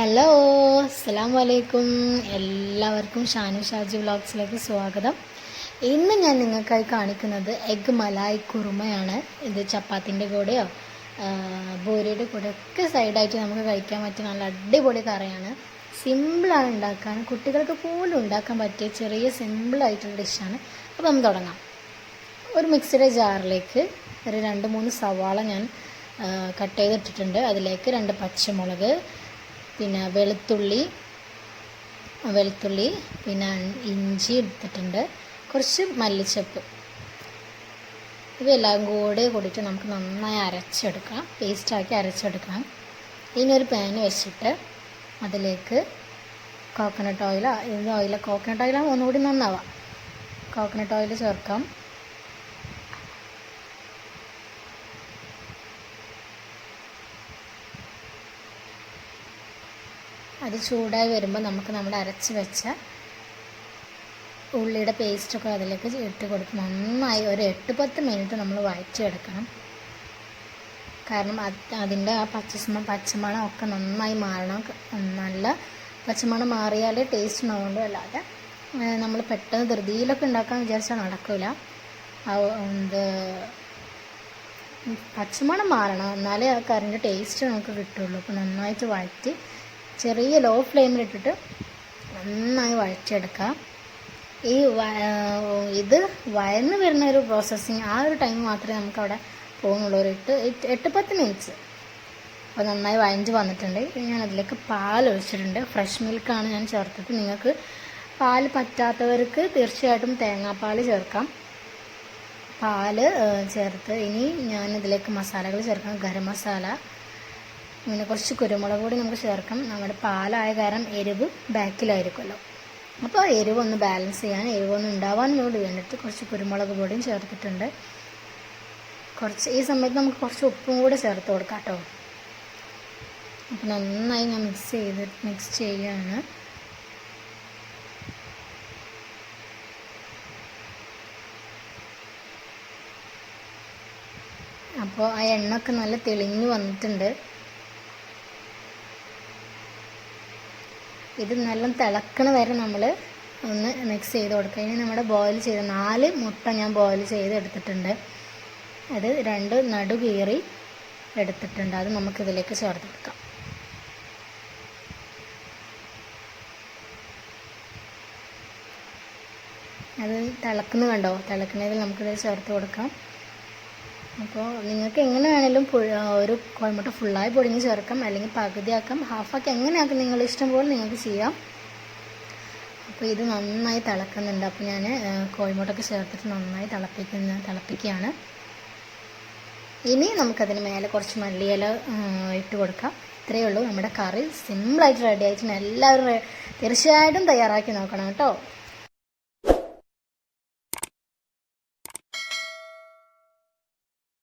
Hello, അസ്സലാമു അലൈക്കും. എല്ലാവർക്കും ഷാനു ഷാജി വ്ളോഗ്സിലേക്ക് സ്വാഗതം. ഇന്ന് ഞാൻ നിങ്ങൾക്കായി കാണിക്കുന്നത് എഗ്ഗ് മലായി കുറുമയാണ്. ഇത് ചപ്പാത്തിൻ്റെ കൂടെയോ ബൂരിയുടെ കൂടെയൊക്കെ സൈഡായിട്ട് നമുക്ക് കഴിക്കാൻ പറ്റിയ നല്ല അടിപൊളി കറിയാണ്. സിമ്പിളാണ് ഉണ്ടാക്കാൻ, കുട്ടികൾക്ക് പോലും ഉണ്ടാക്കാൻ പറ്റിയ ചെറിയ സിമ്പിളായിട്ടുള്ള ഡിഷാണ്. അപ്പോൾ നമുക്ക് തുടങ്ങാം. ഒരു മിക്സിയുടെ ജാറിലേക്ക് ഒരു 2-3 സവാള ഞാൻ കട്ട് ചെയ്തിട്ടിട്ടുണ്ട്. അതിലേക്ക് 2 പച്ചമുളക്, പിന്നെ വെളുത്തുള്ളി, പിന്നെ ഇഞ്ചി എടുത്തിട്ടുണ്ട്, കുറച്ച് മല്ലിച്ചപ്പ്. ഇവയെല്ലാം കൂടിയിട്ട് നമുക്ക് നന്നായി അരച്ചെടുക്കാം, പേസ്റ്റാക്കി അരച്ചെടുക്കാം. ഇനി ഒരു പാൻ വെച്ചിട്ട് അതിലേക്ക് കോക്കനട്ട് കോക്കനട്ട് ഓയിലാണ് ഒന്നുകൂടി നന്നാവാം. കോക്കനട്ട് ഓയിൽ ചേർക്കാം. അത് ചൂടായി വരുമ്പോൾ നമുക്ക് നമ്മുടെ അരച്ച് വെച്ച ഉള്ളിയുടെ പേസ്റ്റൊക്കെ അതിലേക്ക് ഇട്ട് കൊടുക്കും. നന്നായി ഒരു 8-10 മിനിറ്റ് നമ്മൾ വഴറ്റിയെടുക്കണം. കാരണം അതിൻ്റെ ആ പച്ചമണം ഒക്കെ നന്നായി മാറണം. നല്ല പച്ചമണം മാറിയാലേ ടേസ്റ്റ് ഉണ്ടാവുള്ളൂ. അല്ലാതെ നമ്മൾ പെട്ടെന്ന് ധൃതിയിലൊക്കെ ഉണ്ടാക്കാൻ വിചാരിച്ചാൽ നടക്കില്ല. പച്ചമണം മാറണം, എന്നാലേ ആ കറിൻ്റെ ടേസ്റ്റ് നമുക്ക് കിട്ടുള്ളൂ. അപ്പോൾ നന്നായിട്ട് വഴറ്റി ചെറിയ ലോ ഫ്ലെയിമിലിട്ടിട്ട് നന്നായി വഴറ്റിയെടുക്കാം. ഇത് വഴന്ന് വരുന്ന ഒരു പ്രോസസ്സിങ്, ആ ഒരു ടൈം മാത്രമേ നമുക്ക് അവിടെ പോകുന്നുള്ളൂ. ഒരു 8-10 മിനിറ്റ്സ്. അപ്പോൾ നന്നായി വഴഞ്ഞ് വന്നിട്ടുണ്ട്. ഞാൻ അതിലേക്ക് പാൽ ഒഴിച്ചിട്ടുണ്ട്. ഫ്രഷ് മിൽക്കാണ് ഞാൻ ചേർത്തത്. നിങ്ങൾക്ക് പാൽ പറ്റാത്തവർക്ക് തീർച്ചയായിട്ടും തേങ്ങാപ്പാൽ ചേർക്കാം. പാൽ ചേർത്ത് ഇനി ഞാനിതിലേക്ക് മസാലകൾ ചേർക്കാം. ഗരം മസാല, പിന്നെ കുറച്ച് കുരുമുളക് പൊടി നമുക്ക് ചേർക്കാം. നമ്മുടെ പാലായ കാരണം എരിവ് ബാക്കിലായിരിക്കുമല്ലോ. അപ്പോൾ എരിവ് ഒന്ന് ബാലൻസ് ചെയ്യാൻ, എരിവൊന്നും ഉണ്ടാവാൻ വേണ്ടിയിട്ട് കുറച്ച് കുരുമുളക് പൊടിയും ചേർത്തിട്ടുണ്ട്. ഈ സമയത്ത് നമുക്ക് കുറച്ച് ഉപ്പും കൂടെ ചേർത്ത് കൊടുക്കാം കേട്ടോ. അപ്പോൾ നന്നായി ഞാൻ മിക്സ് ചെയ്യുകയാണ്. അപ്പോൾ ആ എണ്ണയൊക്കെ നല്ല തെളിഞ്ഞു വന്നിട്ടുണ്ട്. ഇത് നല്ല തിളക്കണ വരെ നമ്മൾ ഒന്ന് മിക്സ് ചെയ്ത് കൊടുക്കുക. ഇനി നമ്മുടെ ബോയിൽ ചെയ്ത 4 മുട്ട ഞാൻ ബോയിൽ ചെയ്ത് എടുത്തിട്ടുണ്ട്. അത് 2 നടു കീറി എടുത്തിട്ടുണ്ട്. അത് നമുക്കിതിലേക്ക് ചേർത്ത് കൊടുക്കാം. അത് കണ്ടോ? തിളക്കുന്നതിൽ നമുക്കിത് ചേർത്ത് കൊടുക്കാം. അപ്പോൾ നിങ്ങൾക്ക് എങ്ങനെ വേണമെങ്കിലും ഒരു കോഴിമുട്ട ഫുള്ളായി പൊടിഞ്ഞ് ചേർക്കാം, അല്ലെങ്കിൽ പകുതിയാക്കാം, ഹാഫാക്കി, എങ്ങനെയാക്കാം നിങ്ങൾ ഇഷ്ടം പോലെ നിങ്ങൾക്ക് ചെയ്യാം. അപ്പോൾ ഇത് നന്നായി തിളക്കുന്നുണ്ട്. അപ്പോൾ ഞാൻ കോഴിമുട്ടൊക്കെ ചേർത്തിട്ട് നന്നായി തിളപ്പിക്കുകയാണ്. ഇനി നമുക്കതിന് മേലെ കുറച്ച് മല്ലിയില ഇട്ട് കൊടുക്കാം. ഇത്രയേ ഉള്ളൂ. നമ്മുടെ കറി സിമ്പിളായിട്ട് റെഡി ആയിട്ടുണ്ട്. എല്ലാവരും തീർച്ചയായിട്ടും തയ്യാറാക്കി നോക്കണം കേട്ടോ.